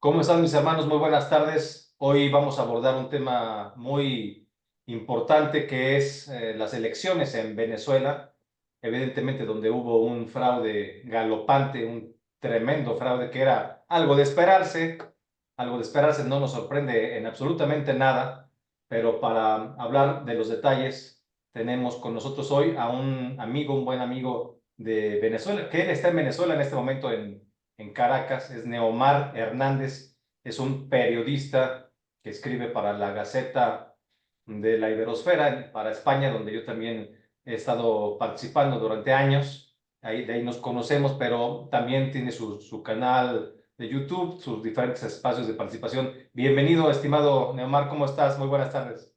¿Cómo están mis hermanos? Muy buenas tardes. Hoy vamos a abordar un tema muy importante que es las elecciones en Venezuela, evidentemente donde hubo un fraude galopante, un tremendo fraude que era algo de esperarse, no nos sorprende en absolutamente nada, pero para hablar de los detalles tenemos con nosotros hoy a un amigo, un buen amigo de Venezuela, que él está en Venezuela en este momento en Caracas, es Neomar Hernández, es un periodista que escribe para la Gaceta de la Iberosfera, para España, donde yo también he estado participando durante años. De ahí nos conocemos, pero también tiene su canal de YouTube, sus diferentes espacios de participación. Bienvenido, estimado Neomar, ¿cómo estás? Muy buenas tardes.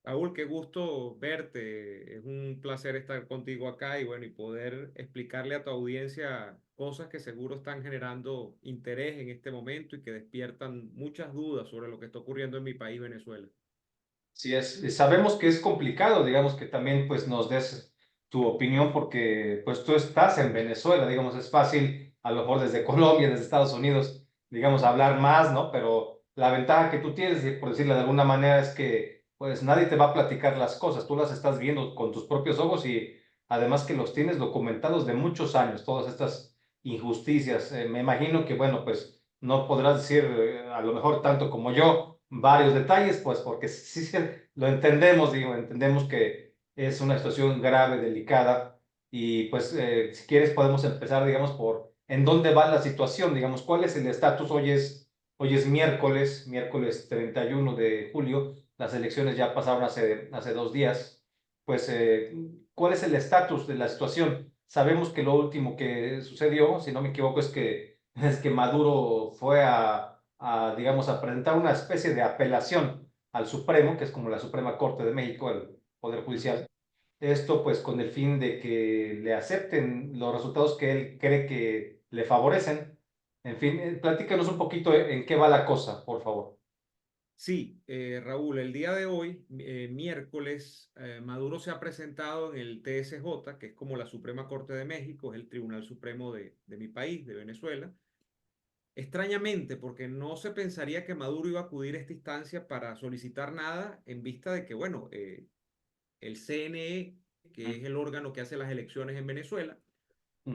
Raúl, qué gusto verte. Es un placer estar contigo acá y bueno, y poder explicarle a tu audiencia cosas que seguro están generando interés en este momento y que despiertan muchas dudas sobre lo que está ocurriendo en mi país, Venezuela. Sí, sabemos que es complicado, digamos que también pues nos des tu opinión porque pues tú estás en Venezuela, digamos, es fácil a lo mejor desde Colombia, desde Estados Unidos, digamos, hablar más, ¿no? Pero la ventaja que tú tienes, y por decirlo de alguna manera, es que pues nadie te va a platicar las cosas, tú las estás viendo con tus propios ojos y además que los tienes documentados de muchos años, todas estas injusticias. Me imagino que, bueno, pues no podrás decir a lo mejor tanto como yo varios detalles, pues porque sí lo entendemos, digo, entendemos que es una situación grave, delicada, y pues si quieres podemos empezar, digamos, por en dónde va la situación, digamos, cuál es el estatus. Hoy es miércoles 31 de julio, las elecciones ya pasaron hace 2 días, pues ¿cuál es el estatus de la situación? Sabemos que lo último que sucedió, si no me equivoco, es que Maduro fue digamos, a presentar una especie de apelación al Supremo, que es como la Suprema Corte de México, el Poder Ujú. Judicial. Esto pues con el fin de que le acepten los resultados que él cree que le favorecen. En fin, platícanos un poquito en qué va la cosa, por favor. Sí, Raúl, el día de hoy, miércoles, Maduro se ha presentado en el TSJ, que es como la Suprema Corte de México, es el Tribunal Supremo de mi país, de Venezuela. Extrañamente, porque no se pensaría que Maduro iba a acudir a esta instancia para solicitar nada en vista de que, bueno, el CNE, que es el órgano que hace las elecciones en Venezuela,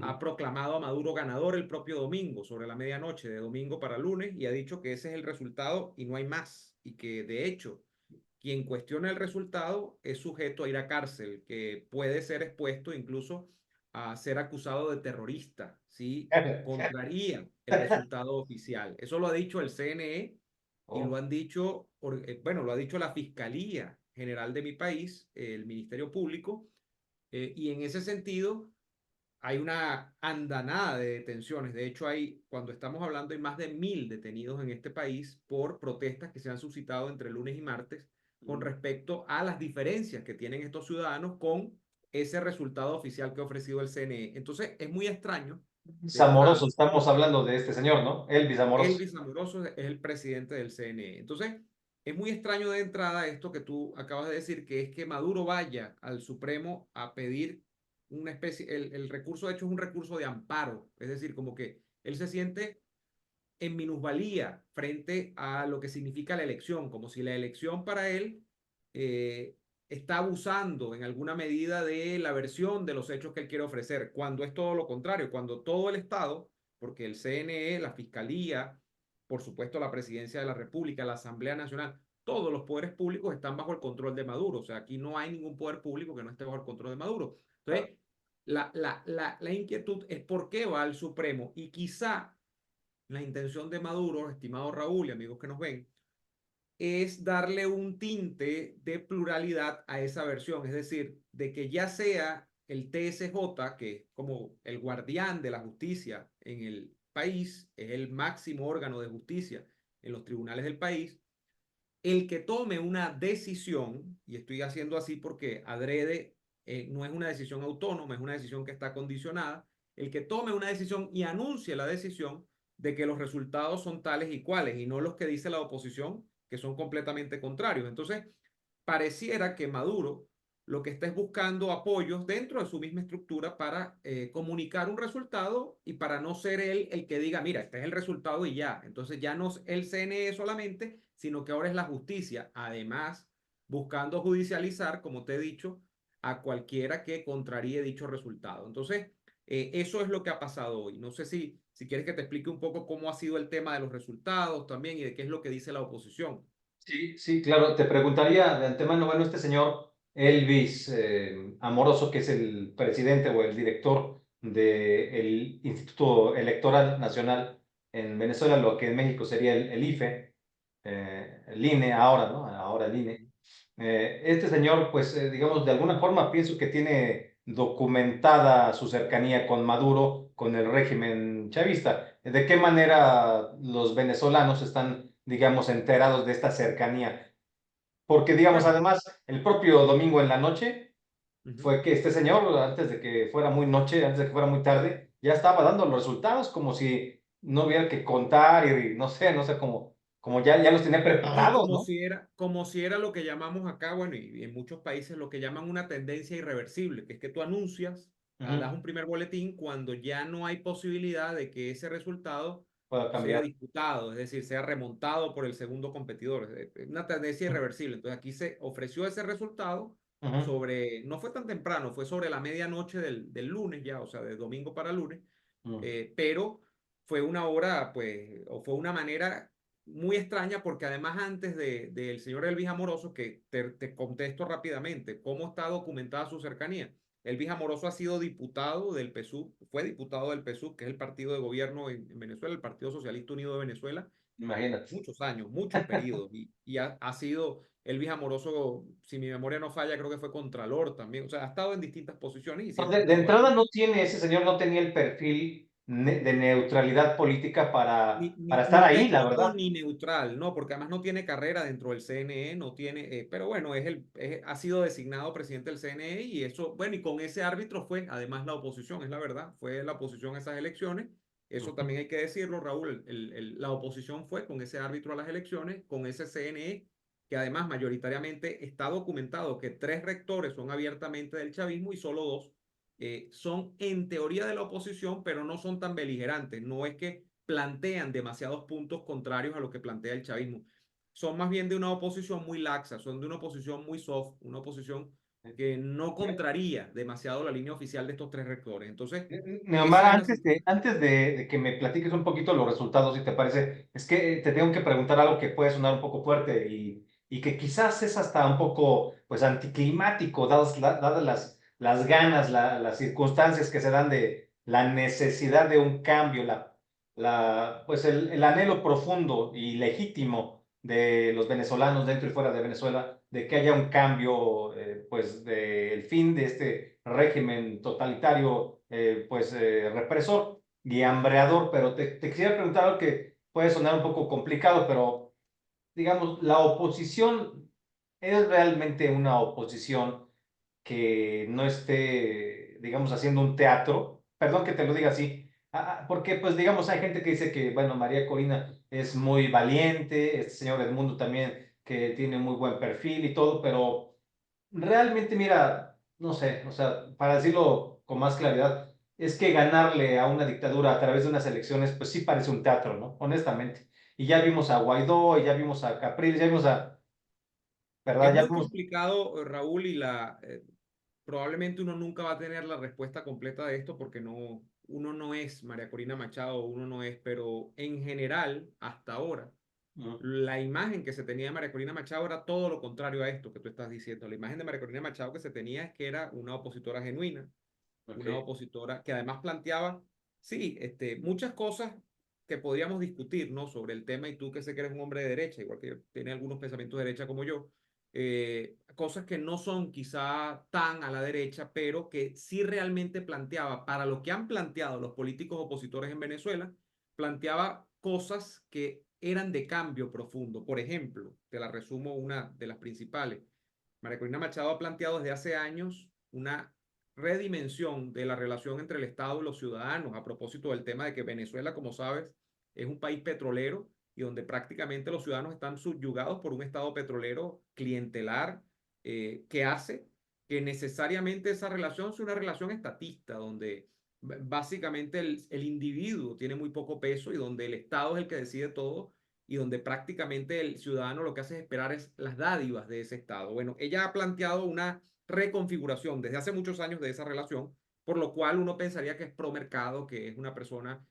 ha Ujú. proclamado a Maduro ganador el propio domingo, sobre la medianoche, de domingo para lunes, y ha dicho que ese es el resultado y no hay más. Y que, de hecho, quien cuestiona el resultado es sujeto a ir a cárcel, que puede ser expuesto incluso a ser acusado de terrorista, si contraría el resultado oficial. Eso lo ha dicho el CNE y lo Oh. han dicho, bueno, lo ha dicho la Fiscalía General de mi país, el Ministerio Público, y en ese sentido hay una andanada de detenciones. De hecho, cuando estamos hablando, hay más de 1.000 detenidos en este país por protestas que se han suscitado entre lunes y martes con respecto a las diferencias que tienen estos ciudadanos con ese resultado oficial que ha ofrecido el CNE. Entonces, es muy extraño de Amoroso, entrada. estamos hablando de este señor, ¿no? Elvis Amoroso. Elvis Amoroso es el presidente del CNE. Entonces, es muy extraño de entrada esto que tú acabas de decir, que es que Maduro vaya al Supremo a pedir una especie, el recurso de hecho es un recurso de amparo, es decir, como que él se siente en minusvalía frente a lo que significa la elección, como si la elección para él eh, está abusando en alguna medida de la versión de los hechos que él quiere ofrecer, cuando es todo lo contrario, cuando todo el Estado, porque el CNE, la Fiscalía, por supuesto la Presidencia de la República, la Asamblea Nacional, todos los poderes públicos están bajo el control de Maduro. O sea, aquí no hay ningún poder público que no esté bajo el control de Maduro. Entonces, la inquietud es por qué va al Supremo y quizá la intención de Maduro, estimado Raúl y amigos que nos ven, es darle un tinte de pluralidad a esa versión, es decir, de que ya sea el TSJ, que es como el guardián de la justicia en el país, es el máximo órgano de justicia en los tribunales del país, el que tome una decisión, y estoy haciendo así porque adrede no es una decisión autónoma, es una decisión que está condicionada, el que tome una decisión y anuncie la decisión de que los resultados son tales y cuales, y no los que dice la oposición, que son completamente contrarios. Entonces, pareciera que Maduro lo que está es buscando apoyos dentro de su misma estructura para comunicar un resultado y para no ser él el que diga, mira, este es el resultado y ya. Entonces ya no es el CNE solamente, sino que ahora es la justicia. Además, buscando judicializar, como te he dicho, a cualquiera que contraríe dicho resultado. Entonces, eso es lo que ha pasado hoy. No sé si quieres que te explique un poco cómo ha sido el tema de los resultados también y de qué es lo que dice la oposición. Sí, sí, claro. Te preguntaría de antemano, bueno, este señor Elvis Amoroso, que es el presidente o el director del Instituto Electoral Nacional en Venezuela, lo que en México sería el IFE, el INE ahora, ¿no? Ahora el INE. Este señor, pues, digamos, de alguna forma pienso que tiene documentada su cercanía con Maduro, con el régimen chavista. ¿De qué manera los venezolanos están, digamos, enterados de esta cercanía? Porque, digamos, Bueno, además, el propio domingo en la noche ujú. fue que este señor, antes de que fuera muy noche, antes de que fuera muy tarde, ya estaba dando los resultados como si no hubiera que contar y no sé, como ya los tenía Sí, preparados, ¿no? como si era lo que llamamos acá, bueno, y en muchos países lo que llaman una tendencia irreversible, que es que tú anuncias, das Ujú. un primer boletín cuando ya no hay posibilidad de que ese resultado Pueda sea cambiar. disputado, es decir, sea remontado por el segundo competidor. Es una tendencia irreversible. Entonces aquí se ofreció ese resultado Ujú, sobre, no fue tan temprano, fue sobre la medianoche del lunes ya, o sea, de domingo para lunes, ujú. pero fue una hora, pues, o fue una manera muy extraña porque además antes del señor Elvis Amoroso, que te contesto rápidamente, cómo está documentada su cercanía. Elvis Amoroso ha sido diputado del PSUV, fue diputado del PSUV, que es el partido de gobierno en Venezuela, el Partido Socialista Unido de Venezuela, Imagínate. muchos años, muchos periodos, y ha sido Elvis Amoroso, si mi memoria no falla, creo que fue contralor también, o sea, ha estado en distintas posiciones y No, siempre ha de estado entrada allí. no tiene, ese señor no tenía el perfil de neutralidad política para estar Ni ahí, la técnico verdad. ni neutral, ¿no? Porque además no tiene carrera dentro del CNE, no tiene, pero bueno, ha sido designado presidente del CNE y eso, bueno, y con ese árbitro fue además la oposición, es la verdad, fue la oposición a esas elecciones, eso Ujú. también hay que decirlo, Raúl, la oposición fue con ese árbitro a las elecciones, con ese CNE, que además mayoritariamente está documentado que tres rectores son abiertamente del chavismo y solo dos son en teoría de la oposición, pero no son tan beligerantes. No es que plantean demasiados puntos contrarios a lo que plantea el chavismo. Son más bien de una oposición muy laxa, son de una oposición muy soft, una oposición que no contraría demasiado la línea oficial de estos tres rectores. Entonces, Neomar, esa es la antes de que me platiques un poquito los resultados, si te parece, es que te tengo que preguntar algo que puede sonar un poco fuerte y que quizás es hasta un poco, pues, anticlimático, dadas las ganas, las circunstancias que se dan de la necesidad de un cambio, pues, el anhelo profundo y legítimo de los venezolanos dentro y fuera de Venezuela, de que haya un cambio, pues, del fin de este régimen totalitario, pues, represor y hambreador. Pero te quisiera preguntar algo que puede sonar un poco complicado, pero digamos, la oposición es realmente una oposición que no esté, digamos, haciendo un teatro. Perdón que te lo diga así, porque pues digamos, hay gente que dice que, bueno, María Corina es muy valiente, este señor Edmundo también, que tiene muy buen perfil y todo, pero realmente, mira, no sé, o sea, para decirlo con más claridad, es que ganarle a una dictadura a través de unas elecciones, pues sí parece un teatro, ¿no? Honestamente. Y ya vimos a Guaidó, y ya vimos a Capriles, ya vimos ¿verdad? Es Ya muy vimos. complicado, Raúl, y probablemente uno nunca va a tener la respuesta completa de esto porque uno no es María Corina Machado, uno no es, pero en general, hasta ahora, Mm, la imagen que se tenía de María Corina Machado era todo lo contrario a esto que tú estás diciendo. La imagen de María Corina Machado que se tenía es que era una opositora genuina, una ok. opositora que además planteaba, sí, muchas cosas que podríamos discutir, ¿no? Sobre el tema, y tú que sé que eres un hombre de derecha, igual que tiene algunos pensamientos de derecha como yo, cosas que no son quizá tan a la derecha, pero que sí realmente planteaba, para lo que han planteado los políticos opositores en Venezuela, planteaba cosas que eran de cambio profundo. Por ejemplo, te la resumo una de las principales. María Corina Machado ha planteado desde hace años una redimensión de la relación entre el Estado y los ciudadanos a propósito del tema de que Venezuela, como sabes, es un país petrolero y donde prácticamente los ciudadanos están subyugados por un Estado petrolero clientelar que hace que necesariamente esa relación es una relación estatista, donde básicamente el individuo tiene muy poco peso y donde el Estado es el que decide todo y donde prácticamente el ciudadano lo que hace es esperar es las dádivas de ese Estado. Bueno, ella ha planteado una reconfiguración desde hace muchos años de esa relación, por lo cual uno pensaría que es pro mercado, que es una persona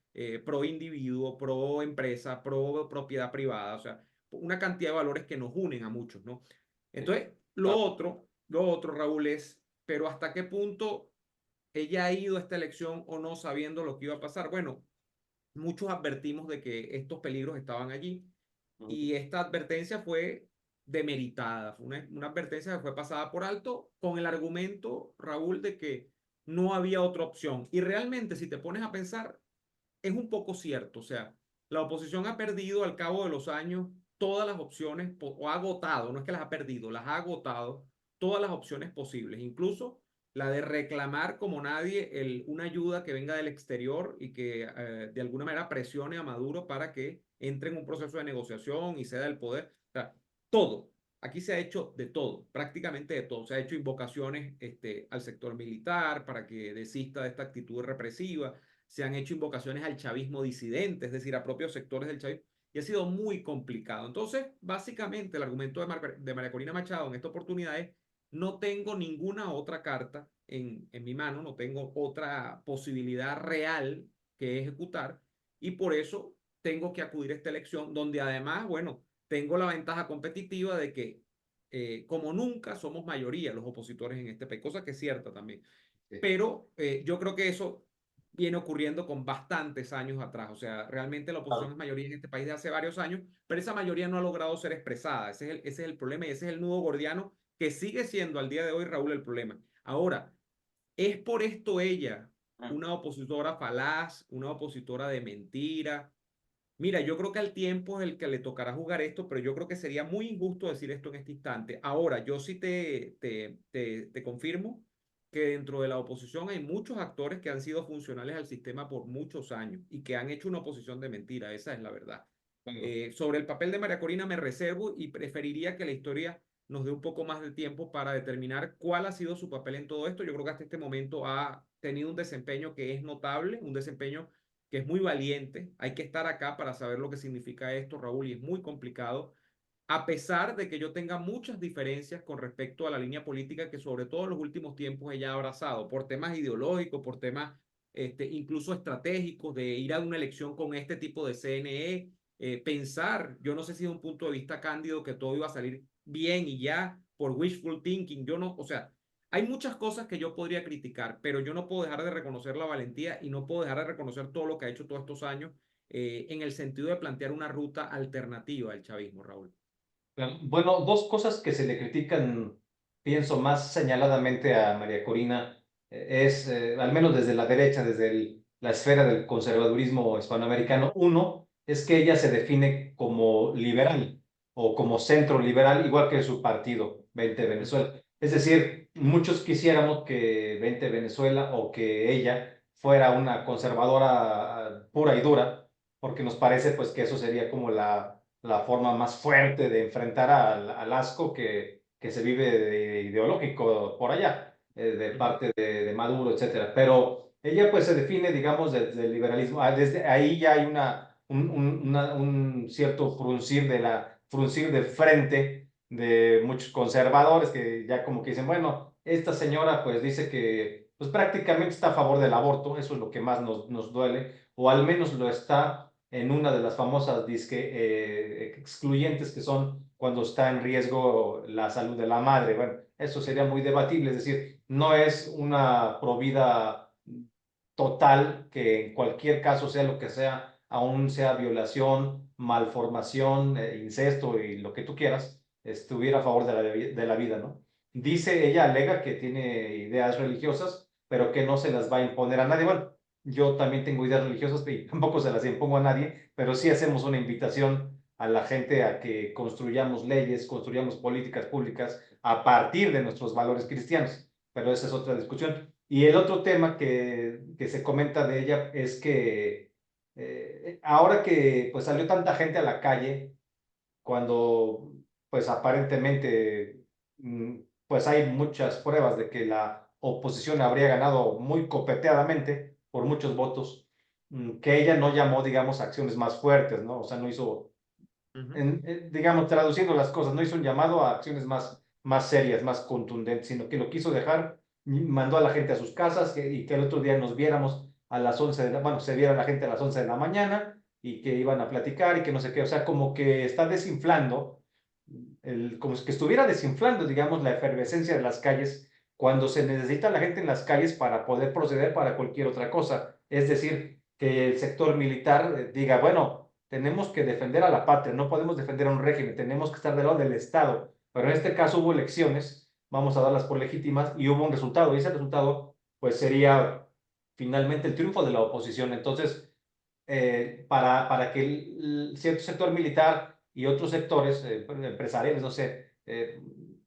pro individuo, pro empresa, pro propiedad privada, o sea, una cantidad de valores que nos unen a muchos, ¿no? Sí, Entonces, lo otro, Raúl, es, pero ¿hasta qué punto ella ha ido a esta elección o no sabiendo lo que iba a pasar? Bueno, muchos advertimos de que estos peligros estaban allí claro. y esta advertencia fue demeritada, fue una advertencia que fue pasada por alto con el argumento, Raúl, de que no había otra opción. Y realmente, si te pones a pensar, es un poco cierto. O sea, la oposición ha perdido al cabo de los años todas las opciones, o ha agotado, no es que las ha perdido, las ha agotado todas las opciones posibles, incluso la de reclamar como nadie una ayuda que venga del exterior y que de alguna manera presione a Maduro para que entre en un proceso de negociación y ceda el poder. O sea, todo. Aquí se ha hecho de todo, prácticamente de todo. Se ha hecho invocaciones al sector militar para que desista de esta actitud represiva, se han hecho invocaciones al chavismo disidente, es decir, a propios sectores del chavismo, y ha sido muy complicado. Entonces, básicamente, el argumento de María Corina Machado en esta oportunidad es, no tengo ninguna otra carta en mi mano, no tengo otra posibilidad real que ejecutar, y por eso tengo que acudir a esta elección, donde además, bueno, tengo la ventaja competitiva de que, como nunca, somos mayoría los opositores en este país, cosa que es cierta también. Sí, Pero yo creo que eso viene ocurriendo con bastantes años atrás. O sea, realmente la oposición claro. es mayoría en este país de hace varios años, pero esa mayoría no ha logrado ser expresada. Ese es el problema y ese es el nudo gordiano que sigue siendo al día de hoy, Raúl, el problema. Ahora, ¿es por esto ella una opositora falaz, una opositora de mentira? Mira, yo creo que al tiempo es el que le tocará jugar esto, pero yo creo que sería muy injusto decir esto en este instante. Ahora, yo sí te confirmo que dentro de la oposición hay muchos actores que han sido funcionales al sistema por muchos años y que han hecho una oposición de mentira, esa es la verdad. Claro. Sobre el papel de María Corina me reservo y preferiría que la historia nos dé un poco más de tiempo para determinar cuál ha sido su papel en todo esto. Yo creo que hasta este momento ha tenido un desempeño que es notable, un desempeño que es muy valiente. Hay que estar acá para saber lo que significa esto, Raúl, y es muy complicado, a pesar de que yo tenga muchas diferencias con respecto a la línea política que sobre todo en los últimos tiempos ella ha abrazado, por temas ideológicos, por temas incluso estratégicos, de ir a una elección con este tipo de CNE, pensar, yo no sé si de un punto de vista cándido que todo iba a salir bien y ya, por wishful thinking, yo no, o sea, hay muchas cosas que yo podría criticar, pero yo no puedo dejar de reconocer la valentía y no puedo dejar de reconocer todo lo que ha hecho todos estos años en el sentido de plantear una ruta alternativa al chavismo, Raúl. Bueno, dos cosas que se le critican, pienso más señaladamente a María Corina, es, al menos desde la derecha, desde la esfera del conservadurismo hispanoamericano. Uno es que ella se define como liberal o como centro liberal, igual que su partido, 20 Ujú. Venezuela. Es decir, muchos quisiéramos que 20 Venezuela o que ella fuera una conservadora pura y dura, porque nos parece pues que eso sería como la forma más fuerte de enfrentar al asco que se vive de ideológico por allá, de Ujú. parte de Maduro, etcétera. Pero ella pues se define, digamos, desde el liberalismo. Desde ahí ya hay un cierto fruncir de frente de muchos conservadores que ya como que dicen, bueno, esta señora pues dice que pues prácticamente está a favor del aborto, eso es lo que más nos duele, o al menos lo está en una de las famosas disque excluyentes que son cuando está en riesgo la salud de la madre. Bueno, eso sería muy debatible, es decir, no es una provida total que en cualquier caso sea lo que sea, aún sea violación, malformación, incesto y lo que tú quieras, estuviera a favor de la vida, ¿no? Dice, ella alega que tiene ideas religiosas, pero que no se las va a imponer a nadie. Bueno, yo también tengo ideas religiosas y tampoco se las impongo a nadie, pero sí hacemos una invitación a la gente a que construyamos leyes, construyamos políticas públicas a partir de nuestros valores cristianos. Pero esa es otra discusión. Y el otro tema que se comenta de ella es que ahora que pues salió tanta gente a la calle, cuando pues aparentemente pues hay muchas pruebas de que la oposición habría ganado muy copeteadamente por muchos votos, que ella no llamó, digamos, acciones más fuertes, ¿no? O sea, no hizo, Ujú. digamos, traduciendo las cosas, no hizo un llamado a acciones más serias, más contundentes, sino que lo quiso dejar, mandó a la gente a sus casas y que el otro día nos viéramos a las 11 de la, bueno, se viera la gente a las 11 de la mañana y que iban a platicar y que no sé qué, o sea, como que está desinflando, como que estuviera desinflando, digamos, la efervescencia de las calles cuando se necesita la gente en las calles para poder proceder para cualquier otra cosa. Es decir, que el sector militar diga, bueno, tenemos que defender a la patria, no podemos defender a un régimen, tenemos que estar del lado del Estado. Pero en este caso hubo elecciones, vamos a darlas por legítimas, y hubo un resultado, y ese resultado, pues sería finalmente el triunfo de la oposición. Entonces, para que cierto sector militar y otros sectores empresariales, no sé,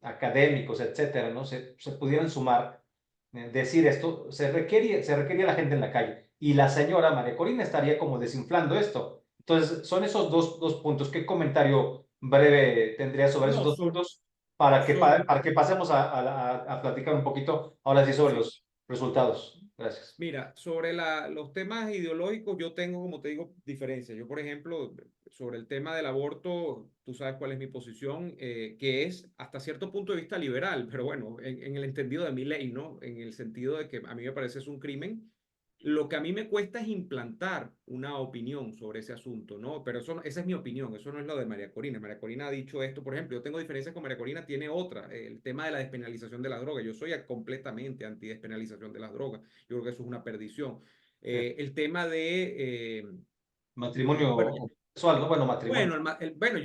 académicos, etcétera, ¿no? Se pudieran sumar, decir esto, se requería la gente en la calle. Y la señora María Corina estaría como desinflando esto. Entonces, son esos dos puntos. ¿Qué comentario breve tendría sobre esos No, dos puntos para que, sobre, para que pasemos a platicar un poquito ahora sí sobre sí. los resultados? Gracias. Mira, sobre los temas ideológicos, yo tengo, como te digo, diferencias. Yo, por ejemplo, sobre el tema del aborto, tú sabes cuál es mi posición, que es hasta cierto punto de vista liberal, pero bueno, en el entendido de mi ley, ¿no? En el sentido de que a mí me parece es un crimen. Lo que a mí me cuesta es implantar una opinión sobre ese asunto, ¿no? Pero eso, esa es mi opinión, eso no es lo de María Corina. María Corina ha dicho esto, por ejemplo, yo tengo diferencias con María Corina, tiene otra, el tema de la despenalización de las drogas. Yo soy completamente anti-despenalización de las drogas. Yo creo que eso es una perdición. El tema bueno, Matrimonio sexual, ¿no? Bueno, matrimonio. bueno,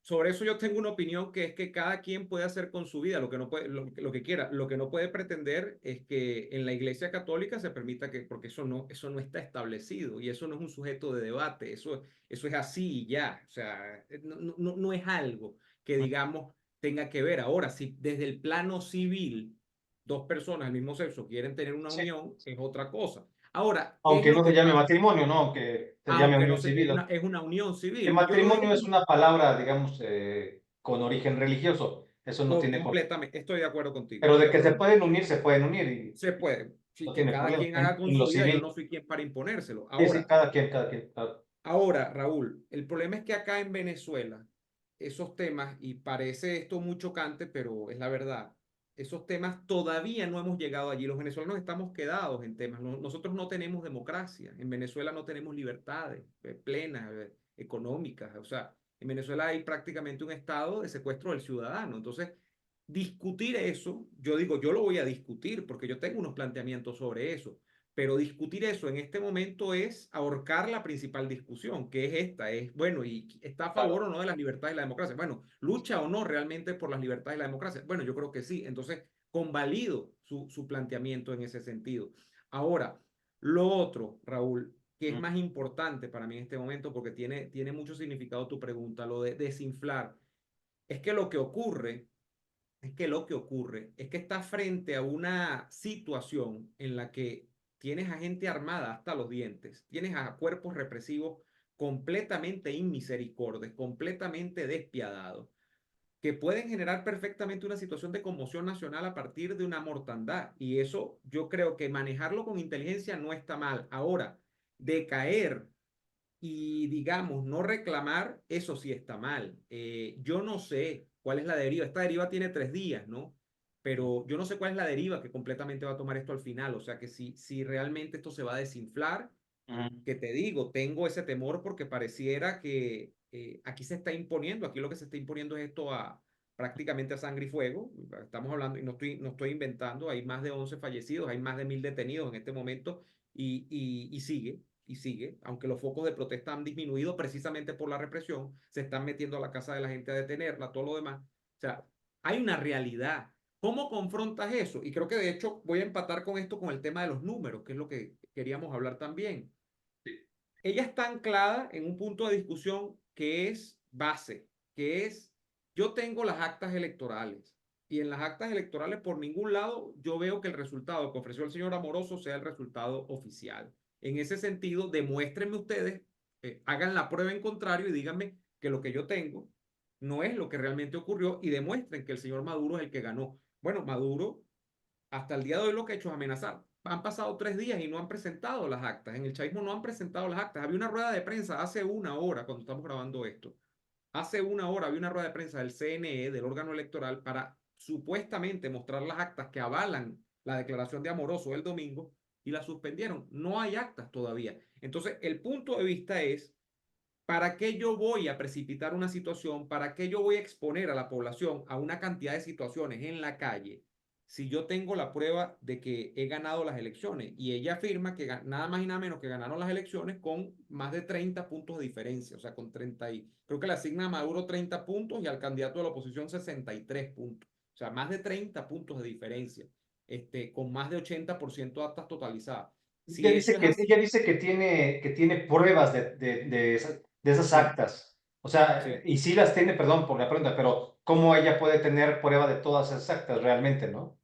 sobre eso yo tengo una opinión que es que cada quien puede hacer con su vida lo que no puede, lo que quiera. Lo que no puede pretender es que en la Iglesia Católica se permita que, porque eso no está establecido y eso no es un sujeto de debate, eso es así y ya. O sea, no es algo que digamos tenga que ver. Ahora, si desde el plano civil dos personas del mismo sexo quieren tener una Sí. unión, es otra cosa. Ahora, ¿qué es Aunque lo no se que llame pasa? matrimonio, ¿no? Aunque se llame Aunque no unión sé, civil. es una unión Que civil. Yo lo digo matrimonio es una palabra, digamos, con origen religioso. Eso no tiene. completamente, estoy de acuerdo contigo, Pero estoy de de que se acuerdo. pueden unir, se pueden unir y Se puede, sí, no que tiene cada problema. quien haga con En lo su vida, yo no civil. soy quien para imponérselo. Sí, sí, Ahora, cada quien, cada quien. ahora, Raúl, el problema es que acá en Venezuela, esos temas, y parece esto muy chocante, pero es la verdad, esos temas todavía no hemos llegado allí. Los venezolanos estamos quedados en temas. Nosotros no tenemos democracia. En Venezuela no tenemos libertades plenas, económicas. O sea, en Venezuela hay prácticamente un estado de secuestro del ciudadano. Entonces, discutir eso, yo digo, yo lo voy a discutir porque yo tengo unos planteamientos sobre eso. Pero discutir eso en este momento es ahorcar la principal discusión, que es esta, es, bueno, ¿y está a favor Claro. o no de las libertades y la democracia? Bueno, ¿lucha o no realmente por las libertades y la democracia? Bueno, yo creo que sí. Entonces, convalido su planteamiento en ese sentido. Ahora, lo otro, Raúl, que es Mm. más importante para mí en este momento, porque tiene mucho significado tu pregunta, lo de desinflar, es que lo que ocurre es que está frente a una situación en la que tienes a gente armada hasta los dientes, tienes a cuerpos represivos completamente inmisericordes, completamente despiadados, que pueden generar perfectamente una situación de conmoción nacional a partir de una mortandad. Y eso yo creo que manejarlo con inteligencia no está mal. Ahora, decaer y digamos, no reclamar, eso sí está mal. Yo no sé cuál es la deriva. Esta deriva tiene 3 días, ¿no? Pero yo no sé cuál es la deriva que completamente va a tomar esto al final. O sea, que si realmente esto se va a desinflar, Mm. que te digo, tengo ese temor porque pareciera que aquí se está imponiendo, aquí lo que se está imponiendo es esto prácticamente a sangre y fuego. Estamos hablando, y no estoy inventando, hay más de 11 fallecidos, hay más de 1000 detenidos en este momento y sigue, aunque los focos de protesta han disminuido precisamente por la represión, se están metiendo a la casa de la gente a detenerla, todo lo demás. O sea, hay una realidad. ¿Cómo confrontas eso? Y creo que de hecho voy a empatar con esto con el tema de los números, que es lo que queríamos hablar también. Ella está anclada en un punto de discusión que es base, que es, yo tengo las actas electorales y en las actas electorales por ningún lado yo veo que el resultado que ofreció el señor Amoroso sea el resultado oficial. En ese sentido, demuéstrenme ustedes, hagan la prueba en contrario y díganme que lo que yo tengo no es lo que realmente ocurrió y demuestren que el señor Maduro es el que ganó. Bueno, Maduro hasta el día de hoy lo que ha hecho es amenazar. Han pasado 3 días y no han presentado las actas. En el chavismo no han presentado las actas. Había una rueda de prensa hace una hora cuando estamos grabando esto. Hace una hora había una rueda de prensa del CNE, del órgano electoral, para supuestamente mostrar las actas que avalan la declaración de Amoroso el domingo y la suspendieron. No hay actas todavía. Entonces, el punto de vista es, ¿para qué yo voy a precipitar una situación? ¿Para qué yo voy a exponer a la población a una cantidad de situaciones en la calle si yo tengo la prueba de que he ganado las elecciones? Y ella afirma que nada más y nada menos que ganaron las elecciones con más de 30 puntos de diferencia, o sea, con 30 y creo que le asigna a Maduro 30 puntos y al candidato de la oposición 63 puntos, o sea, más de 30 puntos de diferencia, con más de 80% de actas totalizadas. Si eso es Ella así, dice que tiene pruebas de esas sí, actas. O sea, sí. y sí las tiene, perdón por la pregunta, pero ¿cómo ella puede tener prueba de todas esas actas realmente, no?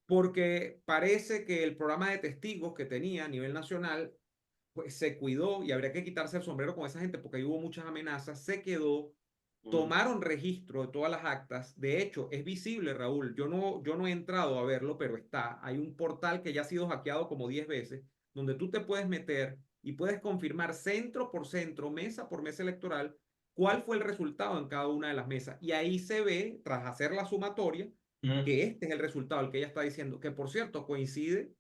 Porque parece que el programa de testigos que tenía a nivel nacional pues se cuidó y habría que quitarse el sombrero con esa gente porque ahí hubo muchas amenazas, se quedó, Mm. tomaron registro de todas las actas, de hecho es visible, Raúl, yo no he entrado a verlo, pero está, hay un portal que ya ha sido hackeado como 10 veces, donde tú te puedes meter y puedes confirmar centro por centro, mesa por mesa electoral, cuál fue el resultado en cada una de las mesas. Y ahí se ve, tras hacer la sumatoria, Mm. que este es el resultado, el que ella está diciendo, que por cierto coincide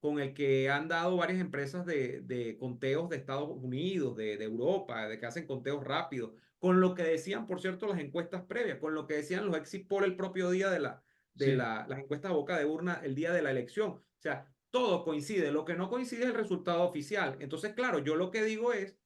con el que han dado varias empresas de conteos de Estados Unidos, de Europa, de que hacen conteos rápidos, con lo que decían, por cierto, las encuestas previas, con lo que decían los exit poll el propio día Sí. las encuestas a boca de urna el día de la elección. O sea, todo coincide, lo que no coincide es el resultado oficial. Entonces, claro, yo lo que digo es,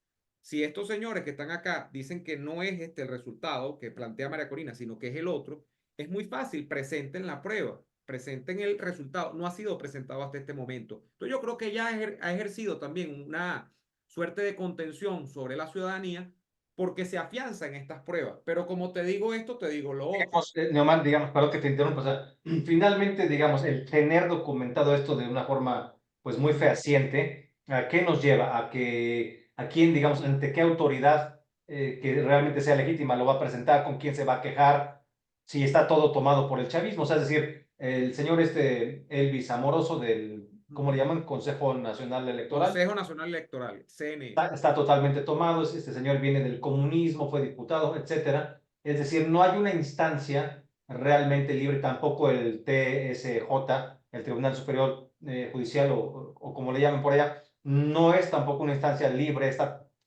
si estos señores que están acá dicen que no es este el resultado que plantea María Corina, sino que es el otro, es muy fácil, presenten la prueba, presenten el resultado. No ha sido presentado hasta este momento. Entonces yo creo que ella ha ejercido también una suerte de contención sobre la ciudadanía porque se afianza en estas pruebas. Pero como te digo esto, te digo lo otro. Digamos, Neumann, digamos, perdón que te interrumpa, o sea, finalmente, digamos, el tener documentado esto de una forma, pues, muy Ujú. fehaciente, ¿a qué nos lleva? A quién, digamos, ante qué autoridad que realmente sea legítima lo va a presentar, con quién se va a quejar, si está todo tomado por el chavismo, o sea, es decir, el señor Elvis Amoroso del, ¿cómo le Ujú. llaman? Consejo Nacional Electoral, Consejo Nacional Electoral, CNE. está totalmente tomado, este señor viene del comunismo, fue diputado, etcétera. Es decir, no hay una instancia realmente libre, tampoco el TSJ, el Tribunal Superior Judicial o como le llaman por allá, no es tampoco una instancia libre,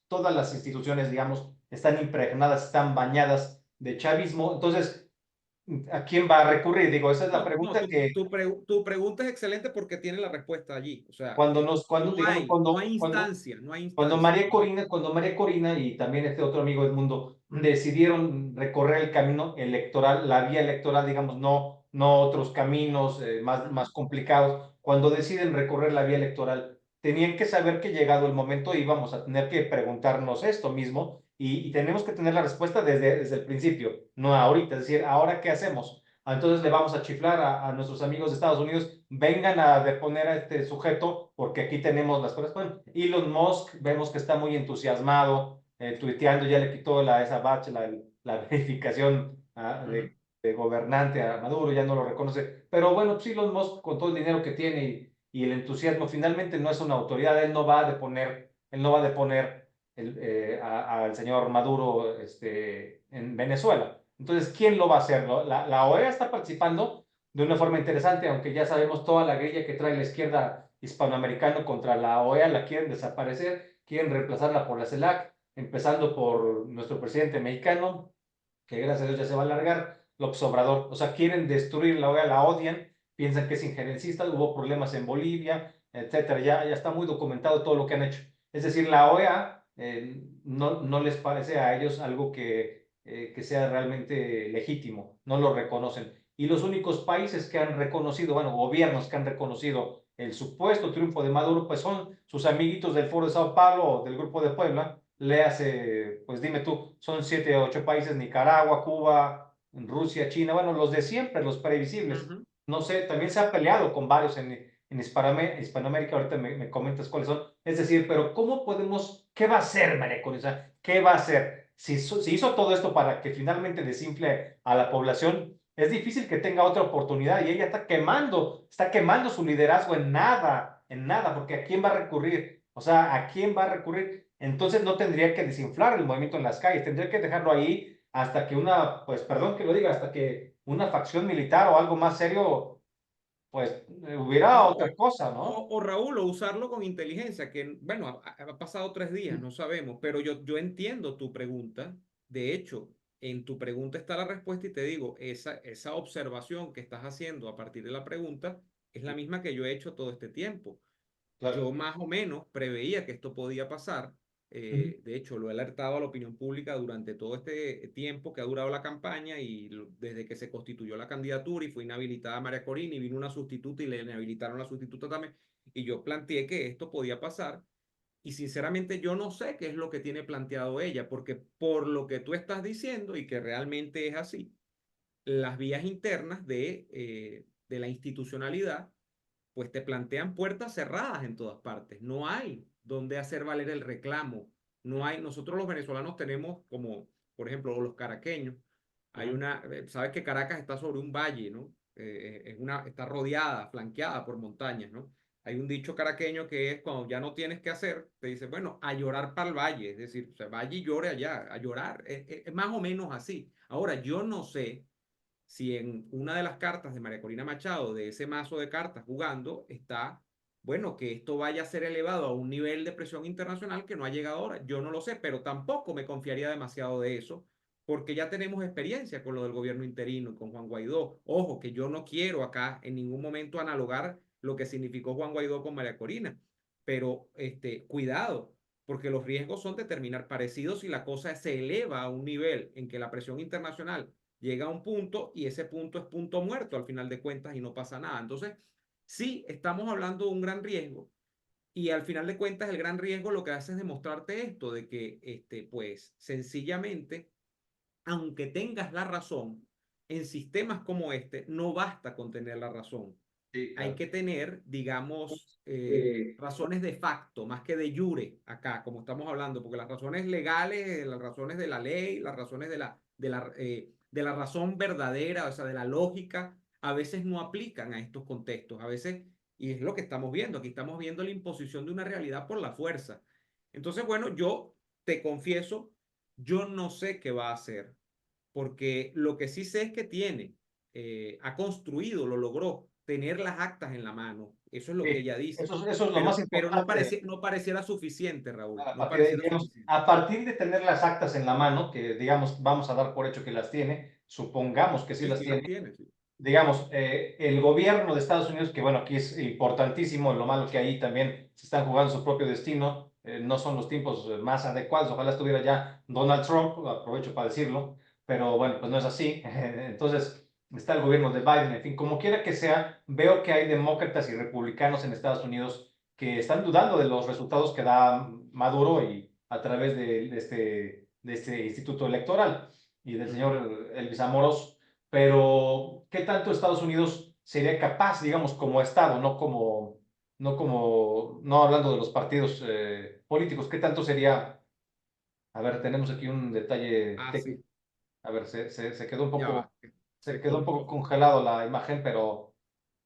todas las instituciones, digamos, están impregnadas, están bañadas de chavismo. Entonces, ¿a quién va a recurrir? Digo, esa es la No, no, pregunta que tu pregunta es excelente porque tiene la respuesta allí. O sea, cuando, digamos, no hay instancia, no hay instancia. Cuando María Corina y también este otro amigo Edmundo decidieron recorrer el camino electoral, la vía electoral, digamos, no otros caminos más complicados, cuando deciden recorrer la vía electoral, tenían que saber que llegado el momento íbamos a tener que preguntarnos esto mismo y tenemos que tener la respuesta desde el principio, no ahorita, es decir, ¿ahora qué hacemos? Entonces le vamos a chiflar a nuestros amigos de Estados Unidos, vengan a deponer a este sujeto porque aquí tenemos las cosas. Bueno, Elon Musk vemos que está muy entusiasmado, tuiteando, ya le quitó esa batch, la verificación Ujú. de gobernante a Maduro, ya no lo reconoce. Pero bueno, pues Elon Musk con todo el dinero que tiene y el entusiasmo, finalmente no es una autoridad, él no va a deponer al señor Maduro en Venezuela. Entonces, ¿quién lo va a hacer? La OEA está participando de una forma interesante, aunque ya sabemos toda la grilla que trae la izquierda hispanoamericana contra la OEA, la quieren desaparecer, quieren reemplazarla por la CELAC, empezando por nuestro presidente mexicano, que gracias a Dios ya se va a largar, López Obrador. O sea, quieren destruir la OEA, la odian, piensan que es injerencista, hubo problemas en Bolivia, etcétera. Ya está muy documentado todo lo que han hecho. Es decir, la OEA no les parece a ellos algo que sea realmente legítimo, no lo reconocen. Y los únicos países que han reconocido, bueno, gobiernos que han reconocido el supuesto triunfo de Maduro, pues son sus amiguitos del Foro de Sao Paulo o del Grupo de Puebla, le hace, pues dime tú, son 7 o 8 países, Nicaragua, Cuba, Rusia, China, bueno, los de siempre, los previsibles. Ujú. No sé, también se ha peleado con varios en Hispanoamérica, ahorita me comentas cuáles son. Es decir, pero ¿cómo podemos, qué va a hacer María Corina? ¿Qué va a hacer? Si hizo todo esto para que finalmente desinfle a la población, es difícil que tenga otra oportunidad y ella está quemando su liderazgo en nada, porque ¿a quién va a recurrir? O sea, ¿a quién va a recurrir? Entonces no tendría que desinflar el movimiento en las calles, tendría que dejarlo ahí hasta que pues perdón que lo diga, hasta que una facción militar o algo más serio, pues hubiera No, otra cosa, ¿no? o Raúl, o usarlo con inteligencia, que bueno, ha pasado 3 días, no sabemos, pero yo entiendo tu pregunta. De hecho, en tu pregunta está la respuesta y te digo, esa observación que estás haciendo a partir de la pregunta es la misma que yo he hecho todo este tiempo. Yo Claro. más o menos preveía que esto podía pasar. Ujú. De hecho, lo he alertado a la opinión pública durante todo este tiempo que ha durado la campaña y desde que se constituyó la candidatura y fue inhabilitada María Corina y vino una sustituta y le inhabilitaron la sustituta también. Y yo planteé que esto podía pasar y sinceramente yo no sé qué es lo que tiene planteado ella, porque por lo que tú estás diciendo y que realmente es así, las vías internas de la institucionalidad pues te plantean puertas cerradas en todas partes. No hay donde hacer valer el reclamo. No hay, nosotros los venezolanos tenemos como, por ejemplo, los caraqueños, hay Ujú. una, sabes que Caracas está sobre un valle, ¿no? Está rodeada, flanqueada por montañas, ¿no? Hay un dicho caraqueño que es cuando ya no tienes que hacer, te dice, bueno, a llorar para el valle, es decir, o sea, vaya y llore allá, a llorar, es más o menos así. Ahora, yo no sé si en una de las cartas de María Corina Machado, de ese mazo de cartas jugando, está, bueno, que esto vaya a ser elevado a un nivel de presión internacional que no ha llegado ahora. Yo no lo sé, pero tampoco me confiaría demasiado de eso, porque ya tenemos experiencia con lo del gobierno interino y con Juan Guaidó. Ojo, que yo no quiero acá en ningún momento analogar lo que significó Juan Guaidó con María Corina, pero cuidado, porque los riesgos son de terminar parecidos si la cosa se eleva a un nivel en que la presión internacional llega a un punto y ese punto es punto muerto al final de cuentas y no pasa nada. Entonces, sí, estamos hablando de un gran riesgo y al final de cuentas el gran riesgo lo que hace es demostrarte esto, de que, pues, sencillamente, aunque tengas la razón, en sistemas como este no basta con tener la razón. Sí, Hay claro. que tener, digamos, Eh, razones de facto, más que de jure acá, como estamos hablando, porque las razones legales, las razones de la ley, las razones de la razón verdadera, o sea, de la lógica, a veces no aplican a estos contextos, a veces, y es lo que estamos viendo, aquí estamos viendo la imposición de una realidad por la fuerza. Entonces, bueno, yo te confieso, yo no sé qué va a hacer, porque lo que sí sé es que ha construido, lo logró, tener las actas en la mano. Eso es lo que sí, ella dice. eso es lo más Pero importante. no pareciera suficiente, Raúl. A No partir de, pareciera digamos, suficiente. a partir de tener las actas en la mano, que digamos, vamos a dar por hecho que las tiene, supongamos que sí Sí, las sí las tiene, tiene. Sí. digamos, el gobierno de Estados Unidos, que bueno, aquí es importantísimo, lo malo que ahí también se están jugando su propio destino, no son los tiempos más adecuados, ojalá estuviera ya Donald Trump, aprovecho para decirlo, pero bueno, pues no es así. Entonces, está el gobierno de Biden, en fin, como quiera que sea, veo que hay demócratas y republicanos en Estados Unidos que están dudando de los resultados que da Maduro y a través de este instituto electoral y del Ujú. señor Elvis Amoros, pero ¿qué tanto Estados Unidos sería capaz, digamos, como Estado, no hablando de los partidos políticos, qué tanto sería, a ver, tenemos aquí un detalle Ah, sí, técnico, a ver, se quedó un ya va. poco, se Se quedó un poco cortó. congelado la imagen, pero